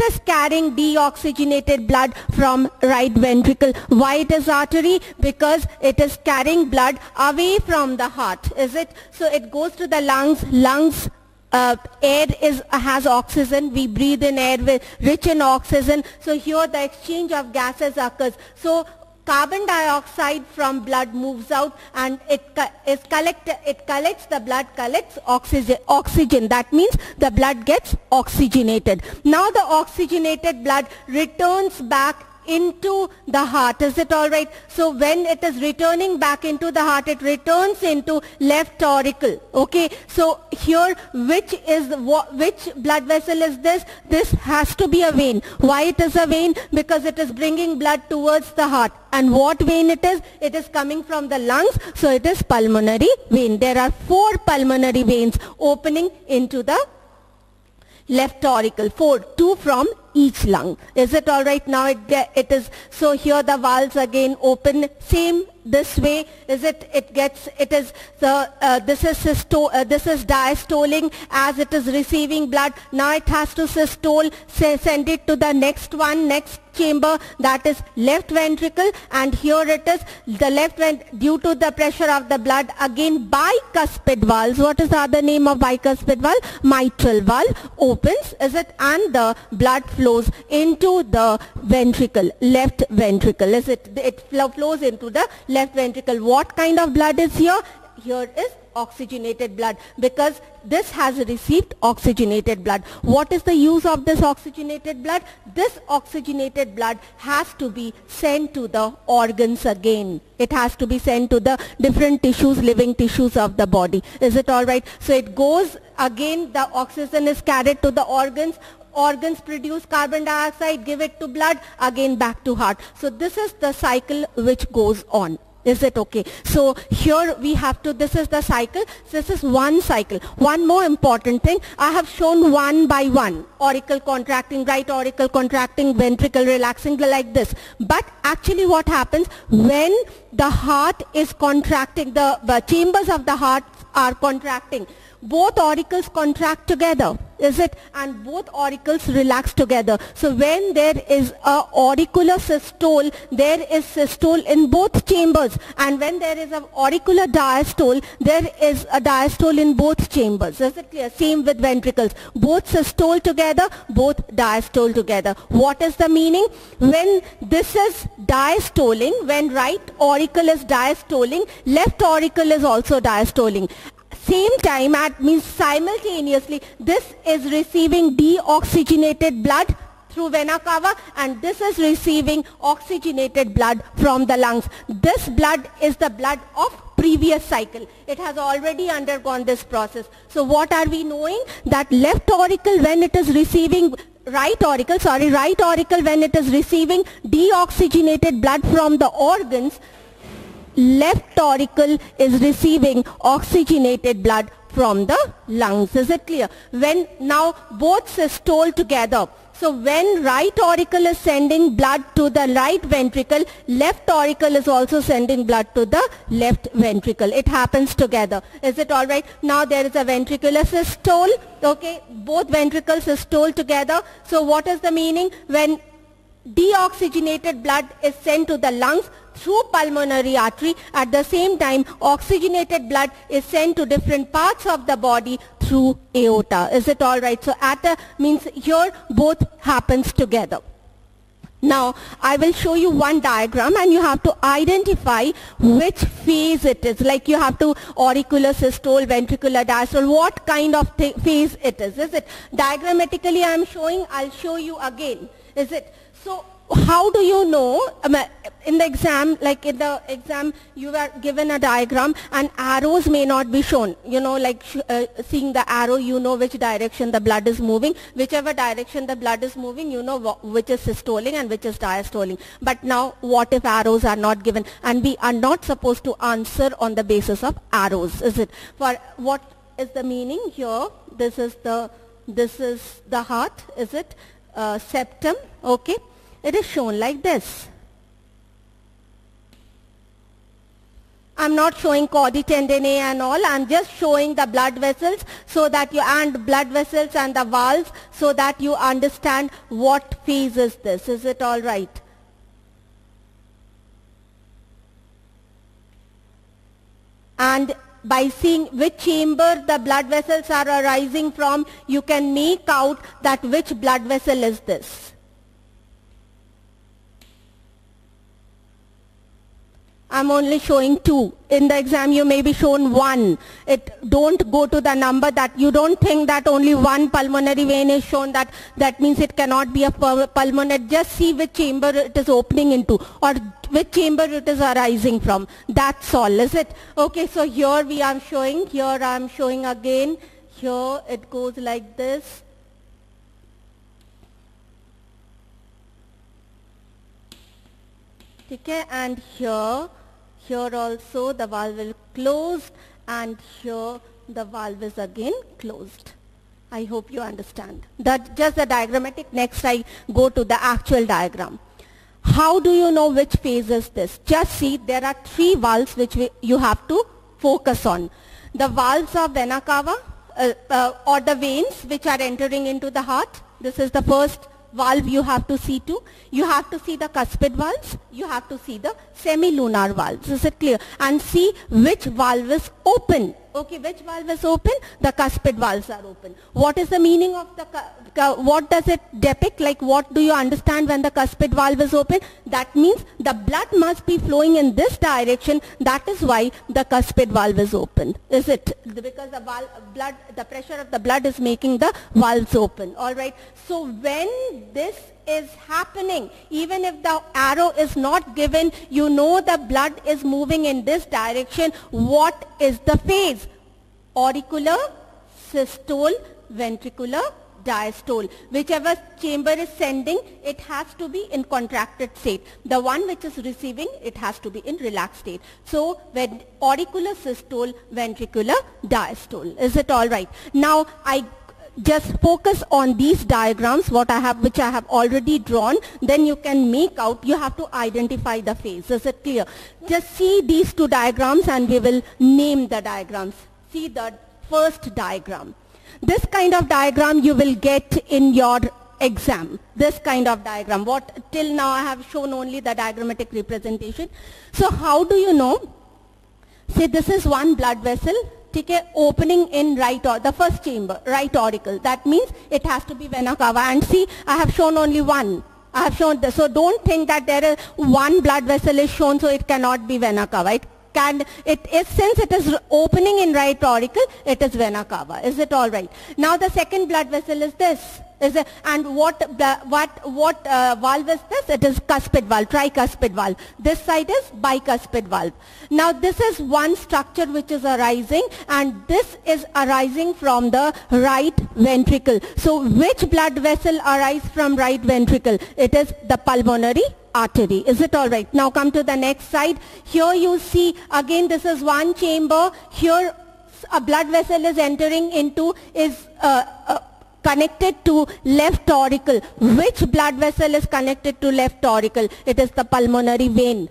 is carrying deoxygenated blood from right ventricle. Why it is artery? Because it is carrying blood away from the heart, is it? So it goes to the lungs. Air has oxygen. We breathe in air rich in oxygen. So here the exchange of gases occurs. So carbon dioxide from blood moves out and it collects the blood, collects oxygen. That means the blood gets oxygenated. Now the oxygenated blood returns back into the heart. Is it all right? So when it is returning back into the heart, it returns into left auricle. Okay. So here, which blood vessel is this? This has to be a vein. Why it is a vein? Because it is bringing blood towards the heart. And what vein it is? It is coming from the lungs. So it is pulmonary vein. There are 4 pulmonary veins opening into the left auricle, 4, 2 from each lung. Is it all right? Now it is, so here the valves again open, same this way. Is it? This is diastoling as it is receiving blood. Now it has to systole, send it to the next chamber, that is left ventricle, and here it is the left ventricle. Due to the pressure of the blood, again bicuspid valves. What is the other name of bicuspid valve? Mitral valve opens, is it? And the blood flows into the ventricle, left ventricle, is it? It flows into the left ventricle. What kind of blood is here? Here is oxygenated blood, because this has received oxygenated blood. What is the use of this oxygenated blood? This oxygenated blood has to be sent to the organs again. It has to be sent to the different tissues, living tissues of the body. Is it all right? So it goes again, the oxygen is carried to the organs. Organs produce carbon dioxide, give it to blood, again back to heart. So this is the cycle which goes on. Is it okay? So here we have to, this is the cycle. This is one cycle. One more important thing, I have shown one by one. Auricle contracting, right auricle contracting, ventricle relaxing, like this. But actually what happens when the heart is contracting, the chambers of the heart are contracting, both auricles contract together, is it? And both auricles relax together. So when there is a auricular systole, there is systole in both chambers. And when there is an auricular diastole, there is a diastole in both chambers. Is it clear? Same with ventricles. Both systole together, both diastole together. What is the meaning? When this is diastoling, when right auricle is diastoling, left auricle is also diastoling. Same time, means simultaneously, this is receiving deoxygenated blood through vena cava, and this is receiving oxygenated blood from the lungs. This blood is the blood of previous cycle. It has already undergone this process. So what are we knowing? That left auricle, when it is receiving right auricle when it is receiving deoxygenated blood from the organs, left auricle is receiving oxygenated blood from the lungs. Is it clear? When now both systole together. So when right auricle is sending blood to the right ventricle, left auricle is also sending blood to the left ventricle. It happens together. Is it all right? Now there is a ventricular systole. Okay, both ventricles systole together. So what is the meaning? When deoxygenated blood is sent to the lungs through pulmonary artery, at the same time oxygenated blood is sent to different parts of the body through aorta. Is it all right? So means here both happens together. Now I will show you one diagram and you have to identify which phase it is. Like you have to auricular systole, ventricular diastole, what kind of phase it is. Is it? Diagrammatically I am showing, I'll show you again. Is it? So how do you know, in the exam, like in the exam you were given a diagram and arrows may not be shown, you know, like seeing the arrow, you know which direction the blood is moving. Whichever direction the blood is moving, you know which is systoling and which is diastoling. But now what if arrows are not given? And we are not supposed to answer on the basis of arrows, is it? For what is the meaning here? This is the heart, is it? Septum, okay? It is shown like this. I'm not showing chordae tendineae and all. I'm just showing the blood vessels so that you, and blood vessels and the valves, so that you understand what phase is this. Is it all right? And by seeing which chamber the blood vessels are arising from, you can make out that which blood vessel is this. I'm only showing 2. In the exam you may be shown 1. Don't go to the number that you don't think that only one pulmonary vein is shown, that means it cannot be a pulmonary. Just see which chamber it is opening into or which chamber it is arising from. That's all, is it? Okay, so here we are showing, here I am showing again, here it goes like this. Okay, and here also the valve will close, and here the valve is again closed. I hope you understand. That's just the diagrammatic. Next I go to the actual diagram. How do you know which phase is this? Just see, there are 3 valves which you have to focus on. The valves of vena cava or the veins which are entering into the heart. This is the first valve you have to see to. You have to see the cuspid valves, you have to see the semilunar valves. Is it clear? And see which valve is open. Okay, which valve is open? The cuspid valves are open. What is the meaning of the, what does it depict? Like, what do you understand when the cuspid valve is open? That means the blood must be flowing in this direction. That is why the cuspid valve is open. Is it? Because the pressure of the blood is making the valves open. Alright. So when this is happening, even if the arrow is not given, you know the blood is moving in this direction. What is the phase? Auricular, systole, ventricular, diastole. Whichever chamber is sending, it has to be in contracted state. The one which is receiving, it has to be in relaxed state. So when auricular, systole, ventricular, diastole. Is it all right? Now I just focus on these diagrams which I have already drawn. Then you can make out, you have to identify the phase. Is it clear? Just see these 2 diagrams and we will name the diagrams. See the first diagram. This kind of diagram you will get in your exam. This kind of diagram. What till now I have shown only the diagrammatic representation. So how do you know? Say this is one blood vessel. Opening in right, or the first chamber, right auricle. That means it has to be vena cava. And see, I have shown only 1. I have shown this. So don't think that there is one blood vessel is shown, so it cannot be vena cava. It is, since it is opening in right auricle, it is vena cava. Is it all right? Now the second blood vessel is this. And what valve is this? It is cuspid valve, tricuspid valve. This side is bicuspid valve. Now this is one structure which is arising, and this is arising from the right ventricle. So which blood vessel arises from right ventricle? It is the pulmonary artery. Is it all right? Now come to the next side. Here you see again this is one chamber. Here a blood vessel is entering into, is connected to left auricle. Which blood vessel is connected to left auricle? It is the pulmonary vein.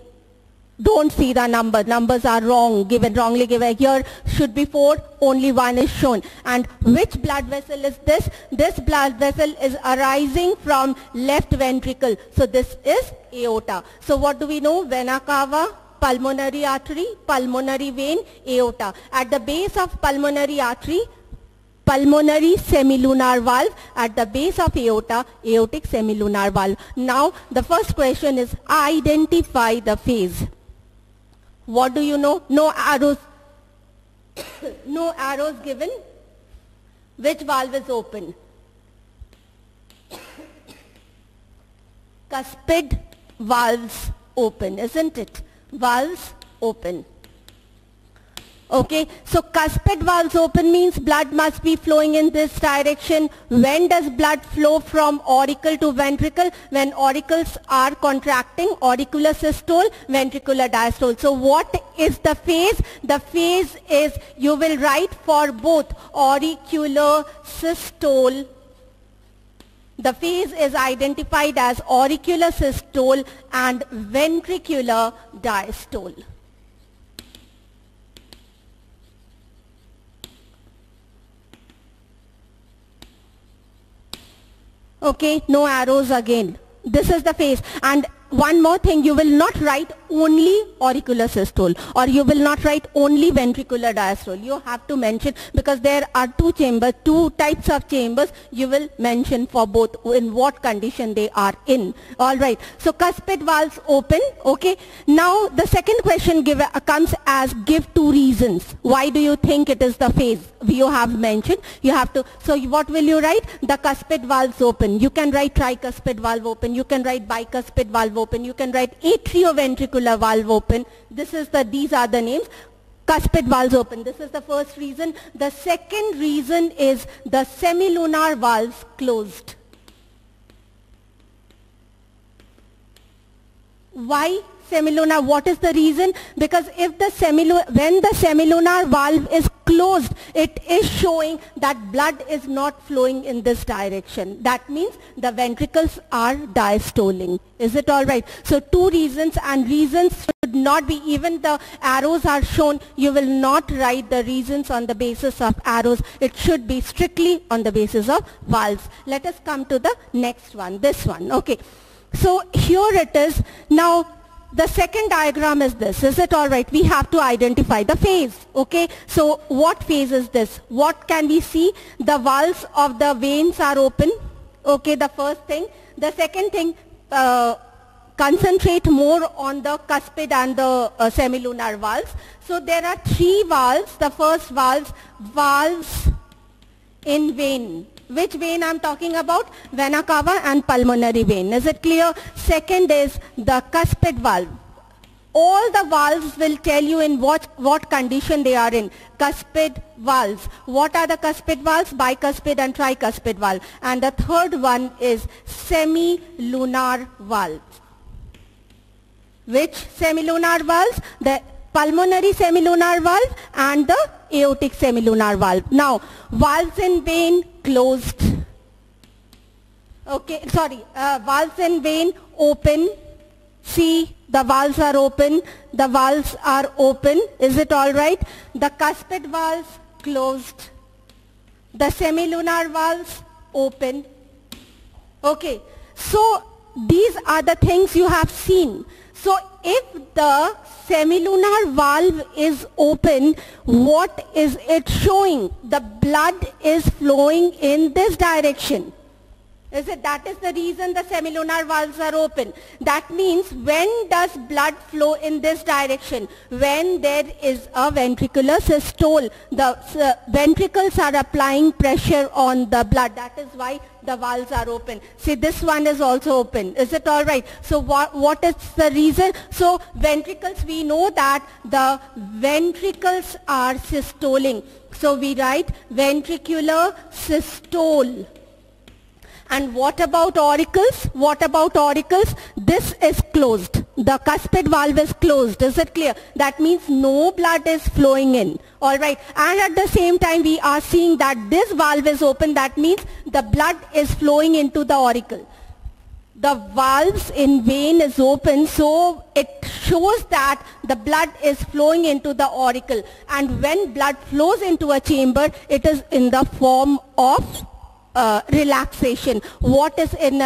Don't see the number. Numbers are wrong, wrongly given. Here should be 4, only 1 is shown. And which blood vessel is this? This blood vessel is arising from left ventricle. So this is aorta. So what do we know? Vena cava, pulmonary artery, pulmonary vein, aorta. At the base of pulmonary artery, pulmonary semilunar valve. At the base of aorta, aortic semilunar valve. Now the first question is identify the phase. What do you know? No arrows. No arrows given. Which valve is open? Cuspid valves open, isn't it? Valves open. Okay, so cuspid valves open means blood must be flowing in this direction. When does blood flow from auricle to ventricle? When auricles are contracting, auricular systole, ventricular diastole. So what is the phase? The phase is, you will write for both auricular systole. The phase is identified as auricular systole and ventricular diastole. Okay, no arrows again. This is the phase. And one more thing, you will not write only auricular systole, or you will not write only ventricular diastole. You have to mention, because there are two types of chambers. You will mention for both in what condition they are in. Alright, so cuspid valves open. Okay, now the second question comes as give two reasons. Why do you think it is the phase? You have mentioned, you have to, so what will you write? The cuspid valves open. You can write tricuspid valve open, you can write bicuspid valve open, you can write atrioventricular valve open. These are the names. Cuspid valves open. This is the first reason. The second reason is the semilunar valves closed. Why semilunar? What is the reason? Because if when the semilunar valve is closed, it is showing that blood is not flowing in this direction. That means the ventricles are diastoling. Is it all right? So two reasons, and reasons should not be, even the arrows are shown, you will not write the reasons on the basis of arrows. It should be strictly on the basis of valves. Let us come to the next one, this one. Okay. So here it is. Now the second diagram is this. Is it all right? We have to identify the phase. Okay. So what phase is this? What can we see? The valves of the veins are open. Okay, the first thing. The second thing, concentrate more on the cuspid and the semilunar valves. So there are three valves. The first valves in vein. Which vein I'm talking about? Vena cava and pulmonary vein. Is it clear? Second is the cuspid valve. All the valves will tell you in what condition they are in. Cuspid valves. What are the cuspid valves? Bicuspid and tricuspid valve. And the third one is semilunar valve. Which semilunar valves? The pulmonary semilunar valve and the aortic semilunar valve. Now, valves in vein closed. Okay, sorry, valves in vein open. See, the valves are open. The valves are open. Is it all right? The cuspid valves closed. The semilunar valves open. Okay, so these are the things you have seen. So if the semilunar valve is open, what is it showing? The blood is flowing in this direction. Is it? That is the reason the semilunar valves are open. That means when does blood flow in this direction? When there is a ventricular systole. The ventricles are applying pressure on the blood. That is why the valves are open. See, this one is also open. Is it all right? So what is the reason? So ventricles, we know that the ventricles are systoling. So we write ventricular systole. And what about auricles? What about auricles? This is closed. The cuspid valve is closed. Is it clear? That means no blood is flowing in. Alright. And at the same time we are seeing that this valve is open. That means the blood is flowing into the auricle. The valves in vein is open, so it shows that the blood is flowing into the auricle. And when blood flows into a chamber, it is in the form of relaxation. What is in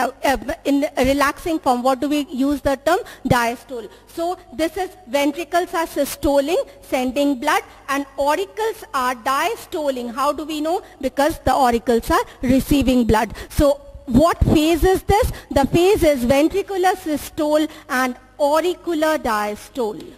relaxing form? What do we use the term? Diastole. So this is ventricles are systoling, sending blood, and auricles are diastoling. How do we know? Because the auricles are receiving blood. So what phase is this? The phase is ventricular systole and auricular diastole.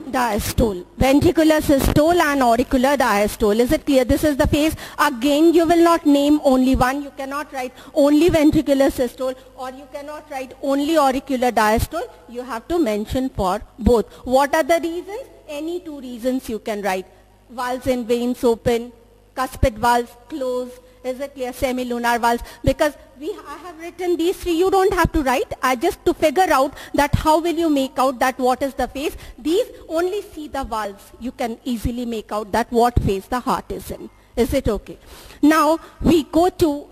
Diastole. Ventricular systole and auricular diastole. Is it clear? This is the phase. Again, you will not name only one. You cannot write only ventricular systole, or you cannot write only auricular diastole. You have to mention for both. What are the reasons? Any two reasons you can write. Valves in veins open, cuspid valves closed. Is it clear? Semilunar valves. Because I have written these three, you don't have to write. Just to figure out that how will you make out that what is the phase. These only see the valves. You can easily make out that what phase the heart is in. Is it okay? Now we go to,